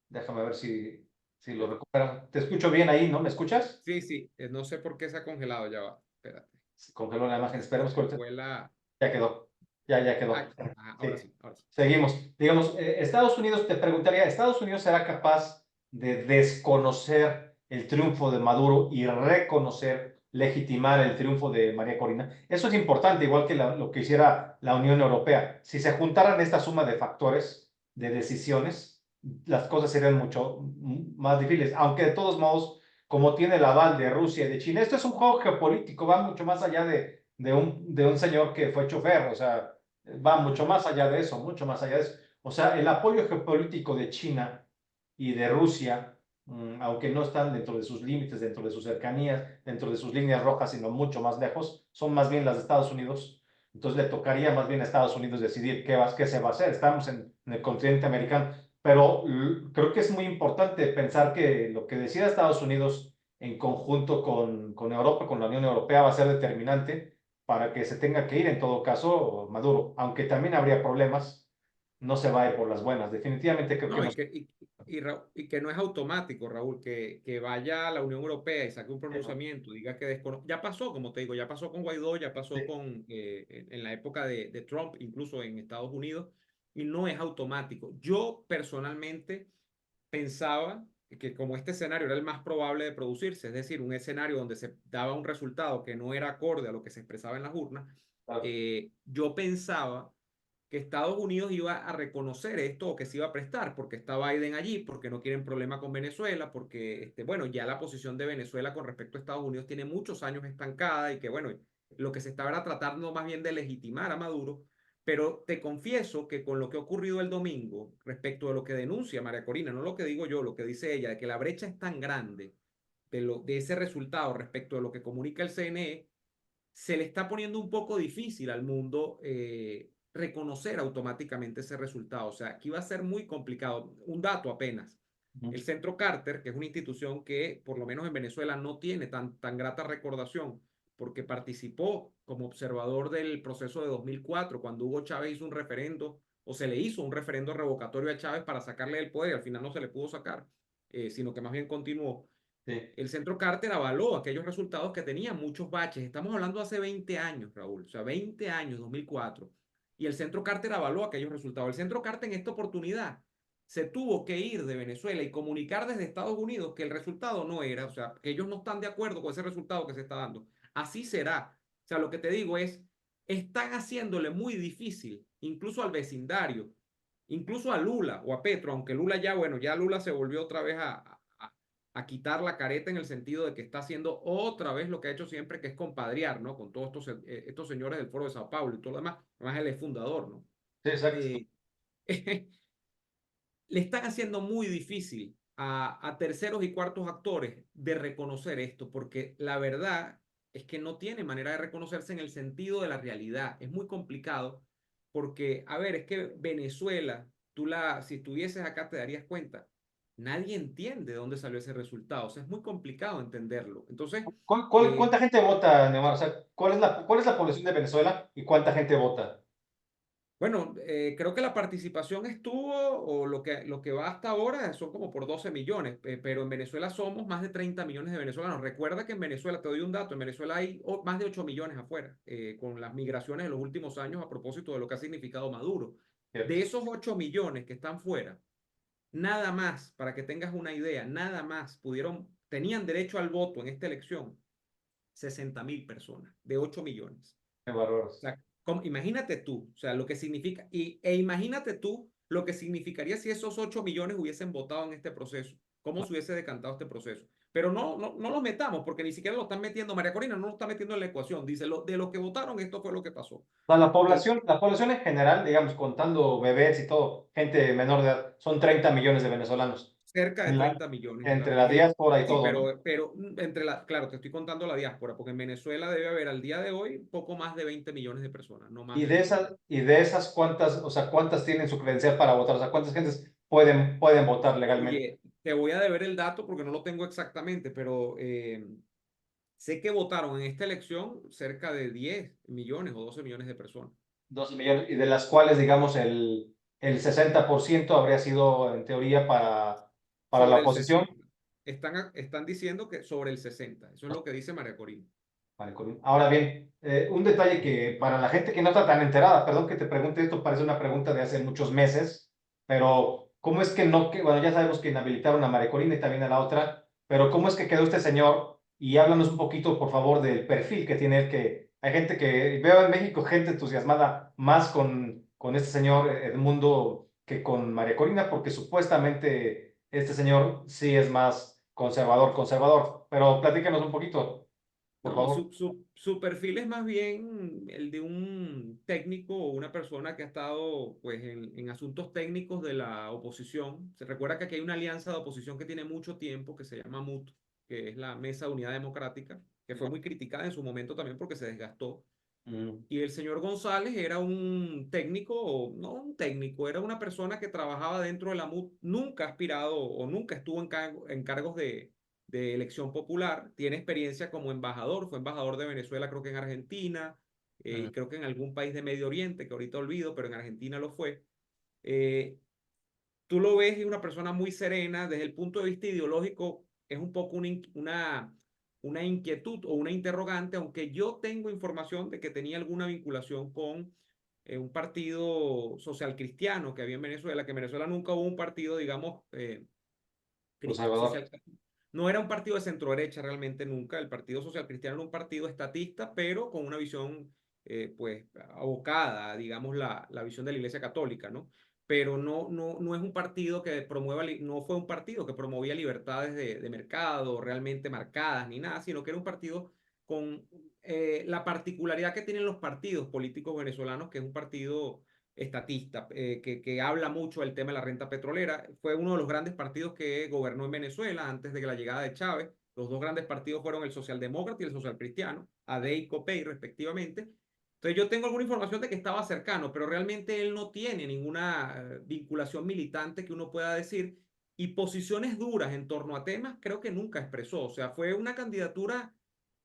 déjame ver si lo recupera. Te escucho bien ahí, ¿no? ¿Me escuchas? Sí, sí. No sé por qué se ha congelado, ya va. Espérate. Se congeló la imagen, esperemos que Se ahorita fue la... ya quedó, ya Ay, quedó. ajá, ahora Sí. sí, ahora sí. Seguimos. Digamos, Estados Unidos, te preguntaría, ¿Estados Unidos será capaz de desconocer el triunfo de Maduro y reconocer, legitimar el triunfo de María Corina? Eso es importante, igual que lo que hiciera la Unión Europea. Si se juntaran esta suma de factores, de decisiones, las cosas serían mucho más difíciles, aunque de todos modos, como tiene el aval de Rusia y de China, esto es un juego geopolítico, va mucho más allá de un señor que fue chofer, o sea, va mucho más allá de eso, mucho más allá de eso. O sea, el apoyo geopolítico de China y de Rusia, aunque no están dentro de sus límites, dentro de sus cercanías, dentro de sus líneas rojas, sino mucho más lejos, son más bien las de Estados Unidos. Entonces le tocaría más bien a Estados Unidos decidir qué se va a hacer. Estamos en el continente americano, pero creo que es muy importante pensar que lo que decida Estados Unidos en conjunto con Europa, con la Unión Europea, va a ser determinante para que se tenga que ir en todo caso Maduro, aunque también habría problemas, no se va a ir por las buenas. Definitivamente creo que No, nos... y que no es automático, Raúl, que vaya a la Unión Europea y saque un pronunciamiento, diga que desconoce. Ya pasó, como te digo, ya pasó con Guaidó, ya pasó Sí, con, en la época de Trump, incluso en Estados Unidos, y no es automático. Yo personalmente pensaba que como este escenario era el más probable de producirse, es decir, un escenario donde se daba un resultado que no era acorde a lo que se expresaba en las urnas, claro. yo pensaba que Estados Unidos iba a reconocer esto o que se iba a prestar, porque está Biden allí, porque no quieren problema con Venezuela, porque, bueno, ya la posición de Venezuela con respecto a Estados Unidos tiene muchos años estancada y que, bueno, lo que se estaba era tratando más bien de legitimar a Maduro. Pero te confieso que con lo que ha ocurrido el domingo, respecto de lo que denuncia María Corina, no lo que digo yo, lo que dice ella, de que la brecha es tan grande de ese resultado respecto de lo que comunica el CNE, se le está poniendo un poco difícil al mundo reconocer automáticamente ese resultado. O sea, aquí va a ser muy complicado. Un dato apenas. Ujú. El Centro Carter, que es una institución que por lo menos en Venezuela no tiene tan grata recordación, porque participó como observador del proceso de 2004, cuando Hugo Chávez hizo un referendo, o se le hizo un referendo revocatorio a Chávez para sacarle del poder, y al final no se le pudo sacar, sino que más bien continuó. Sí, El Centro Carter avaló aquellos resultados que tenían muchos baches. Estamos hablando de hace 20 años, Raúl, o sea, 20 años, 2004. Y el Centro Carter avaló aquellos resultados. El Centro Carter en esta oportunidad se tuvo que ir de Venezuela y comunicar desde Estados Unidos que el resultado no era, o sea, que ellos no están de acuerdo con ese resultado que se está dando. Así será. O sea, lo que te digo es, están haciéndole muy difícil, incluso al vecindario, incluso a Lula o a Petro, aunque Lula ya, bueno, ya Lula se volvió otra vez a quitar la careta en el sentido de que está haciendo otra vez lo que ha hecho siempre, que es compadrear, ¿no? Con todos estos señores del Foro de Sao Paulo y todo lo demás. Además, él es fundador, ¿no? sí, exacto. Eh, le están haciendo muy difícil a terceros y cuartos actores de reconocer esto, porque la verdad es que no tiene manera de reconocerse en el sentido de la realidad. Es muy complicado porque, a ver, es que Venezuela, si estuvieses acá te darías cuenta, nadie entiende de dónde salió ese resultado. O sea, es muy complicado entenderlo. Entonces, Cuánta gente vota, Neymar? O sea, cuál es la población de Venezuela y cuánta gente vota? bueno, creo que la participación estuvo, o lo que va hasta ahora, son como por 12 millones, pero en Venezuela somos más de 30 millones de venezolanos. Recuerda que en Venezuela, te doy un dato, en Venezuela hay más de 8 millones afuera, con las migraciones de los últimos años a propósito de lo que ha significado Maduro. De Cierto. esos 8 millones que están fuera, nada más, para que tengas una idea, nada más tenían derecho al voto en esta elección 60.000 personas, de 8 millones. Qué O bárbaros. sea, imagínate tú, o sea, lo que significa, e imagínate tú lo que significaría si esos 8 millones hubiesen votado en este proceso, cómo se hubiese decantado este proceso. Pero no los metamos, porque ni siquiera lo están metiendo, María Corina no lo está metiendo en la ecuación, dice, de lo que votaron, esto fue lo que pasó. O sea, Eh, la población en general, digamos, contando bebés y todo, gente menor de edad, son 30 millones de venezolanos. Cerca de En la- 30 millones Entre la diáspora y sí, todo, ¿no? pero claro, te estoy contando la diáspora, porque en Venezuela debe haber al día de hoy poco más de 20 millones de personas, no más de 20 millones. Y de esas, ¿cuántas, o sea, cuántas tienen su credencial para votar? O sea, ¿cuántas gentes pueden votar legalmente? Oye, te voy a deber el dato porque no lo tengo exactamente, pero sé que votaron en esta elección cerca de 10 millones o 12 millones de personas. 12 millones, y de las cuales, digamos, el 60% habría sido, en teoría, para la Sobre el oposición. 60. Están diciendo que sobre el 60. Eso es lo que dice María Corina. Vale, ahora bien, un detalle que para la gente que no está tan enterada, perdón que te pregunte esto, parece una pregunta de hace muchos meses, pero ¿cómo es que no, bueno, ya sabemos que inhabilitaron a María Corina y también a la otra, pero ¿cómo es que quedó este señor? Y háblanos un poquito, por favor, del perfil que tiene él, que hay gente que, veo en México gente entusiasmada más con este señor Edmundo que con María Corina, porque supuestamente este señor sí es más conservador, pero platícanos un poquito, por No, favor. su perfil es más bien el de un técnico o una persona que ha estado pues, en asuntos técnicos de la oposición. Se recuerda que aquí hay una alianza de oposición que tiene mucho tiempo, que se llama MUT, que es la Mesa de Unidad Democrática, que fue muy criticada en su momento también porque se desgastó. Mm, Y el señor González era un técnico, o no un técnico, era una persona que trabajaba dentro de la MUT, nunca ha aspirado o nunca estuvo en cargos de elección popular, tiene experiencia como embajador, fue embajador de Venezuela creo que en Argentina, mm, y creo que en algún país de Medio Oriente, que ahorita olvido, pero en Argentina lo fue. Eh, Tú lo ves y una persona muy serena, desde el punto de vista ideológico, es un poco una inquietud o una interrogante, aunque yo tengo información de que tenía alguna vinculación con un partido social cristiano que había en Venezuela, que en Venezuela nunca hubo un partido, digamos, Conservador. social. No era un partido de centro derecha realmente nunca. El Partido Social Cristiano era un partido estatista, pero con una visión, pues, abocada, digamos, la visión de la Iglesia Católica, ¿no? Pero no es un partido que promueva, no fue un partido que promovía libertades de mercado realmente marcadas ni nada, sino que era un partido con la particularidad que tienen los partidos políticos venezolanos, que es un partido estatista, que habla mucho del tema de la renta petrolera. Fue uno de los grandes partidos que gobernó en Venezuela antes de la llegada de Chávez. Los dos grandes partidos fueron el socialdemócrata y el socialcristiano, AD y COPEI respectivamente. Entonces yo tengo alguna información de que estaba cercano, pero realmente él no tiene ninguna vinculación militante que uno pueda decir, y posiciones duras en torno a temas creo que nunca expresó. O sea, fue una candidatura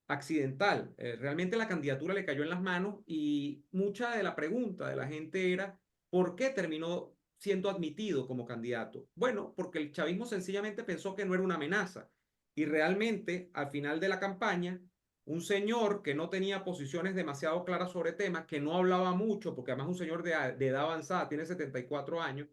accidental. Realmente la candidatura le cayó en las manos y mucha de la pregunta de la gente era, ¿por qué terminó siendo admitido como candidato? Bueno, porque el chavismo sencillamente pensó que no era una amenaza y realmente al final de la campaña, un señor que no tenía posiciones demasiado claras sobre temas, que no hablaba mucho, porque además un señor de edad avanzada, tiene 74 años,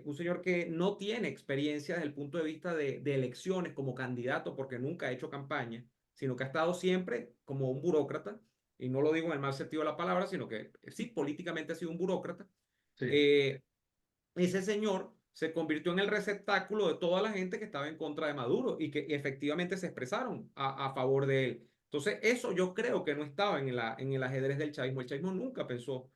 un señor que no tiene experiencia desde el punto de vista de elecciones como candidato, porque nunca ha hecho campaña, sino que ha estado siempre como un burócrata, y no lo digo en el mal sentido de la palabra, sino que sí, políticamente ha sido un burócrata. Sí. eh, Ese señor se convirtió en el receptáculo de toda la gente que estaba en contra de Maduro y que efectivamente se expresaron a favor de él. Entonces, eso yo creo que no estaba en el ajedrez del chavismo. El chavismo nunca pensó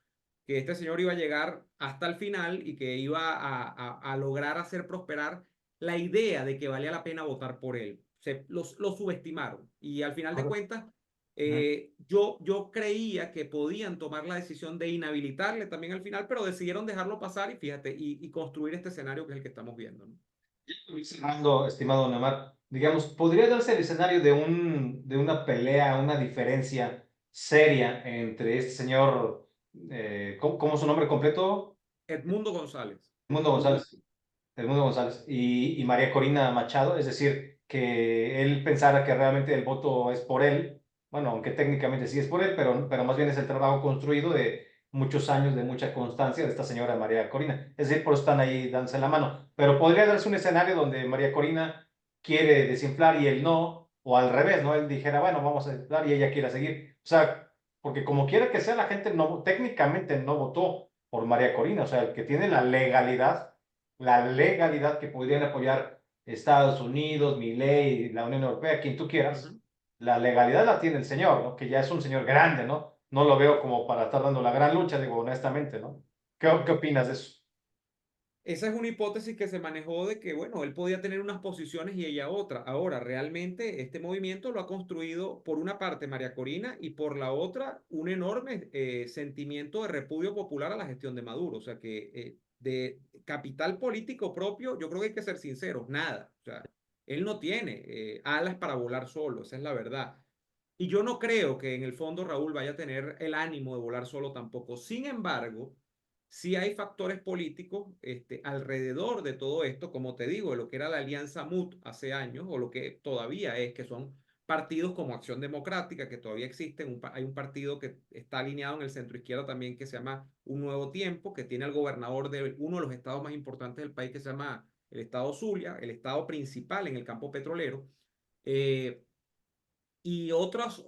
que este señor iba a llegar hasta el final y que iba a lograr hacer prosperar la idea de que valía la pena votar por él. Lo subestimaron y al final de Correcto. cuentas Ujú. yo creía que podían tomar la decisión de inhabilitarle también al final, pero decidieron dejarlo pasar y fíjate, y construir este escenario que es el que estamos viendo, ¿no? Cerrando, estimado Neymar, digamos, ¿podría darse el escenario de de una pelea, una diferencia seria entre este señor, cómo es su nombre completo? Edmundo González. Edmundo Edmundo. González. Edmundo González y María Corina Machado, es decir, que él pensara que realmente el voto es por él, bueno, aunque técnicamente sí es por él, pero más bien es el trabajo construido de muchos años, de mucha constancia de esta señora María Corina. Es decir, por eso están ahí dándose la mano. Pero podría darse un escenario donde María Corina quiere desinflar y él no, o al revés, ¿no? Él dijera, bueno, vamos a desinflar y ella quiera seguir. O sea, porque como quiera que sea, la gente no, técnicamente no votó por María Corina, o sea, el que tiene la legalidad que podrían apoyar Estados Unidos, mi ley, la Unión Europea, quien tú quieras, Ujú. la legalidad la tiene el señor, ¿no? Que ya es un señor grande, ¿no? No lo veo como para estar dando la gran lucha, digo, honestamente, ¿no? ¿Qué opinas de eso? Esa es una hipótesis que se manejó de que, bueno, él podía tener unas posiciones y ella otra. Ahora, realmente este movimiento lo ha construido por una parte María Corina y por la otra un enorme sentimiento de repudio popular a la gestión de Maduro. O sea que de capital político propio, yo creo que hay que ser sinceros, nada. O sea, él no tiene alas para volar solo, esa es la verdad. Y yo no creo que en el fondo Raúl vaya a tener el ánimo de volar solo tampoco. Sin embargo, sí hay factores políticos alrededor de todo esto, como te digo, de lo que era la Alianza MUT hace años, o lo que todavía es, que son partidos como Acción Democrática, que todavía existen. Hay un partido que está alineado en el centro izquierda también, que se llama Un Nuevo Tiempo, que tiene al gobernador de uno de los estados más importantes del país, que se llama el estado Zulia, el estado principal en el campo petrolero. Eh, y otras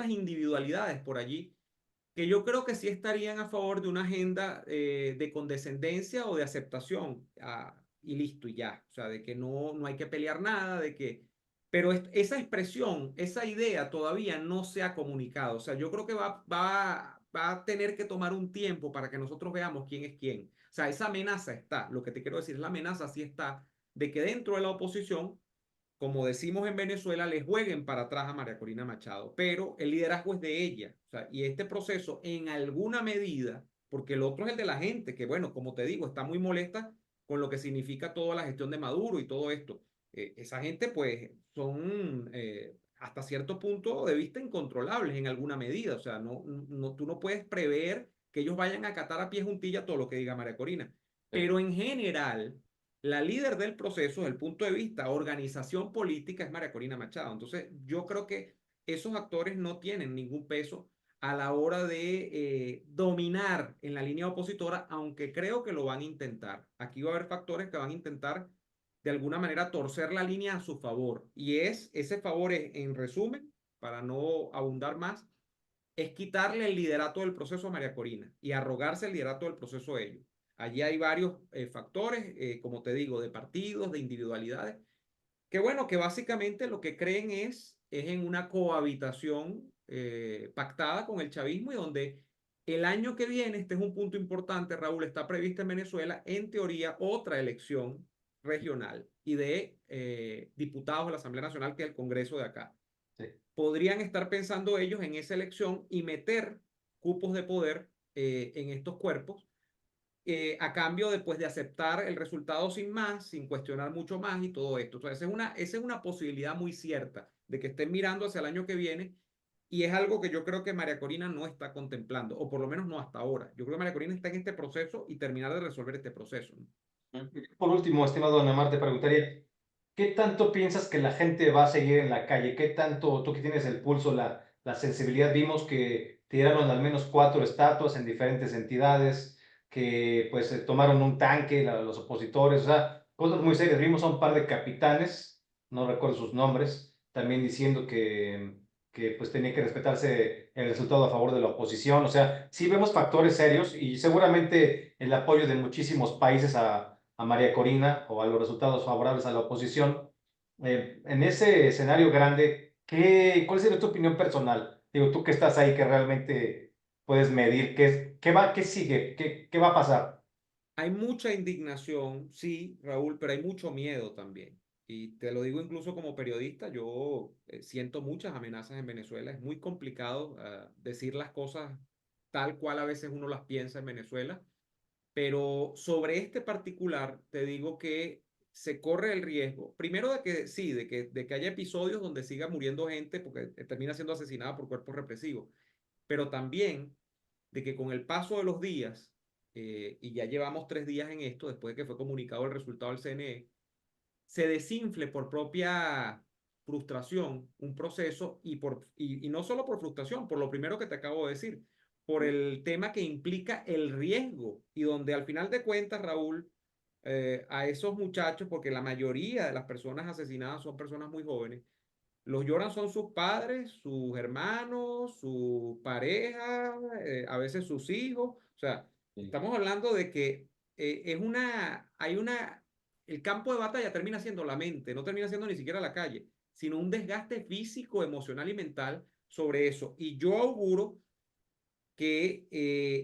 individualidades por allí que yo creo que sí estarían a favor de una agenda de condescendencia o de aceptación, y listo, y ya. O sea, de que no hay que pelear nada, de que... Pero esa expresión, esa idea todavía no se ha comunicado. O sea, yo creo que va a tener que tomar un tiempo para que nosotros veamos quién es quién. O sea, esa amenaza está. Lo que te quiero decir es la amenaza sí está de que dentro de la oposición, como decimos en Venezuela, le jueguen para atrás a María Corina Machado, pero el liderazgo es de ella. O sea, y este proceso, en alguna medida, porque el otro es el de la gente, que bueno, como te digo, está muy molesta con lo que significa toda la gestión de Maduro y todo esto. Esa gente, pues, son hasta cierto punto de vista incontrolables en alguna medida. O sea, tú no puedes prever que ellos vayan a acatar a pie juntilla todo lo que diga María Corina. Pero en general, la líder del proceso, desde el punto de vista organización política, es María Corina Machado. Entonces, yo creo que esos actores no tienen ningún peso a la hora de dominar en la línea opositora, aunque creo que lo van a intentar. Aquí va a haber factores que van a intentar de alguna manera torcer la línea a su favor. Y ese favor es, en resumen, para no abundar más, es quitarle el liderato del proceso a María Corina y arrogarse el liderato del proceso a ellos. Allí hay varios factores, como te digo, de partidos, de individualidades, que bueno, que básicamente lo que creen es en una cohabitación pactada con el chavismo y donde el año que viene, este es un punto importante, Raúl, está prevista en Venezuela, en teoría, otra elección regional y de diputados de la Asamblea Nacional, que es el Congreso de acá. Sí. Podrían estar pensando ellos en esa elección y meter cupos de poder en estos cuerpos a cambio después de aceptar el resultado sin más, sin cuestionar mucho más y todo esto. Entonces, esa es una posibilidad muy cierta de que estén mirando hacia el año que viene y es algo que yo creo que María Corina no está contemplando, o por lo menos no hasta ahora. Yo creo que María Corina está en este proceso y terminar de resolver este proceso, ¿no? Por último, estimado Don Amar, te preguntaría, ¿qué tanto piensas que la gente va a seguir en la calle? ¿Qué tanto, tú que tienes el pulso, la sensibilidad? Vimos que tiraron al menos 4 estatuas en diferentes entidades, que pues tomaron un tanque los opositores, o sea, cosas muy serias. Vimos a un par de capitanes, no recuerdo sus nombres, también diciendo que pues tenía que respetarse el resultado a favor de la oposición. O sea, sí vemos factores serios y seguramente el apoyo de muchísimos países a María Corina o a los resultados favorables a la oposición. En ese escenario grande, ¿cuál sería tu opinión personal? Digo, tú que estás ahí, que realmente puedes medir qué sigue, qué va a pasar. Hay mucha indignación, sí, Raúl, pero hay mucho miedo también. Y te lo digo incluso como periodista, yo siento muchas amenazas en Venezuela. Es muy complicado decir las cosas tal cual a veces uno las piensa en Venezuela. Pero sobre este particular, te digo que se corre el riesgo, primero de que sí, de que haya episodios donde siga muriendo gente porque termina siendo asesinada por cuerpos represivos, pero también de que con el paso de los días, y ya llevamos 3 días en esto, después de que fue comunicado el resultado del CNE, se desinfle por propia frustración un proceso y no solo por frustración, por lo primero que te acabo de decir, por el tema que implica el riesgo y donde al final de cuentas, Raúl, a esos muchachos, porque la mayoría de las personas asesinadas son personas muy jóvenes, los lloran son sus padres, sus hermanos, sus parejas, a veces sus hijos. O sea, Sí. estamos hablando de que el campo de batalla termina siendo la mente, no termina siendo ni siquiera la calle, sino un desgaste físico, emocional y mental sobre eso. Y yo auguro que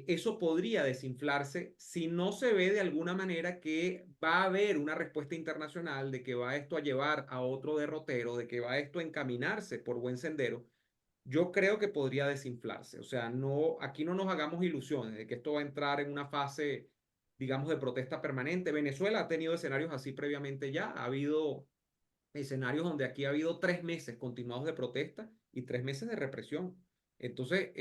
eso podría desinflarse si no se ve de alguna manera que va a haber una respuesta internacional, de que va esto a llevar a otro derrotero, de que va esto a encaminarse por buen sendero. Yo creo que podría desinflarse. O sea, no, aquí no nos hagamos ilusiones de que esto va a entrar en una fase, digamos, de protesta permanente. Venezuela ha tenido escenarios así previamente ya. Ha habido escenarios donde aquí ha habido 3 meses continuados de protesta y 3 meses de represión. Entonces,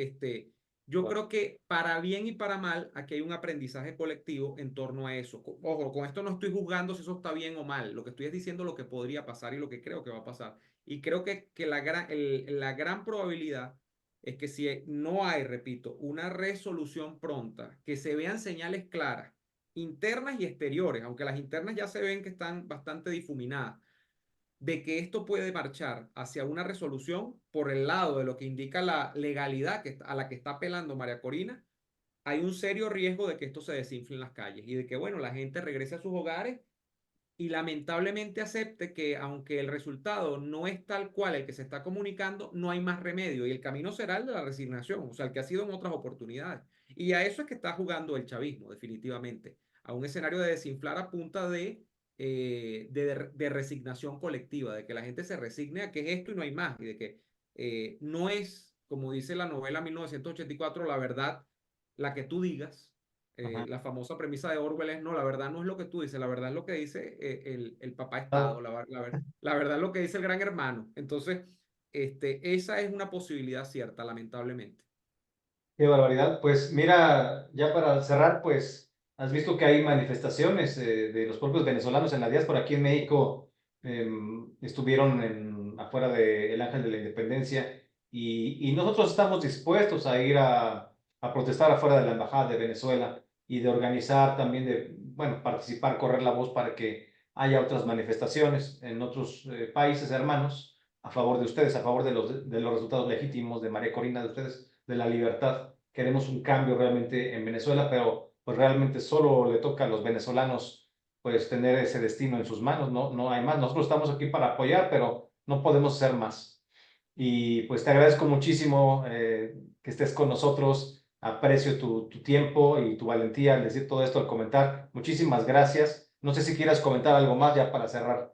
yo Bueno, creo que para bien y para mal, aquí hay un aprendizaje colectivo en torno a eso. Ojo, con esto no estoy juzgando si eso está bien o mal, lo que estoy es diciendo lo que podría pasar y lo que creo que va a pasar. Y creo que la gran probabilidad es que si no hay, repito, una resolución pronta, que se vean señales claras, internas y exteriores, aunque las internas ya se ven que están bastante difuminadas, de que esto puede marchar hacia una resolución por el lado de lo que indica la legalidad a la que está apelando María Corina, hay un serio riesgo de que esto se desinfle en las calles y de que, bueno, la gente regrese a sus hogares y lamentablemente acepte que aunque el resultado no es tal cual el que se está comunicando, no hay más remedio y el camino será el de la resignación, o sea, el que ha sido en otras oportunidades. Y a eso es que está jugando el chavismo, definitivamente, a un escenario de desinflar a punta de resignación colectiva, de que la gente se resigne a que es esto y no hay más, y de que no es, como dice la novela 1984, la verdad la que tú digas, ajá. la famosa premisa de Orwell es, no, la verdad no es lo que tú dices, la verdad es lo que dice el papá Ah, Estado, la verdad es lo que dice el gran hermano. Entonces, esa es una posibilidad cierta, lamentablemente. qué barbaridad. Pues mira, ya para cerrar, pues. has visto que hay manifestaciones de los propios venezolanos en la diáspora. Aquí en México estuvieron afuera del Ángel de la Independencia y nosotros estamos dispuestos a ir a protestar afuera de la Embajada de Venezuela y de organizar también, bueno, participar, correr la voz para que haya otras manifestaciones en otros países hermanos a favor de ustedes, a favor de los resultados legítimos de María Corina, de ustedes, de la libertad. Queremos un cambio realmente en Venezuela, pero pues realmente solo le toca a los venezolanos pues tener ese destino en sus manos, no hay más. Nosotros estamos aquí para apoyar, pero no podemos hacer más. Y pues te agradezco muchísimo que estés con nosotros. Aprecio tu tiempo y tu valentía al decir todo esto, al comentar. Muchísimas gracias. No sé si quieras comentar algo más ya para cerrar.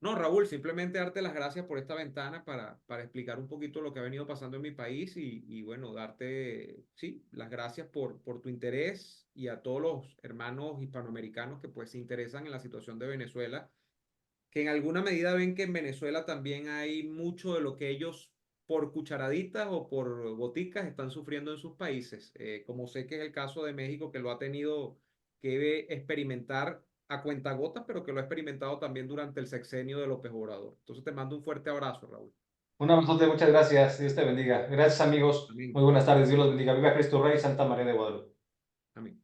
No, Raúl, simplemente darte las gracias por esta ventana para explicar un poquito lo que ha venido pasando en mi país y bueno, darte, sí, las gracias por tu interés y a todos los hermanos hispanoamericanos que pues se interesan en la situación de Venezuela, que en alguna medida ven que en Venezuela también hay mucho de lo que ellos por cucharaditas o por goticas están sufriendo en sus países, como sé que es el caso de México que lo ha tenido que experimentar a cuentagotas, pero que lo ha experimentado también durante el sexenio de López Obrador. Entonces te mando un fuerte abrazo, Raúl. Un abrazote, muchas gracias. Dios te bendiga. Gracias, amigos. Amén. Muy buenas tardes. Dios los bendiga. Viva Cristo Rey, Santa María de Guadalupe. Amén.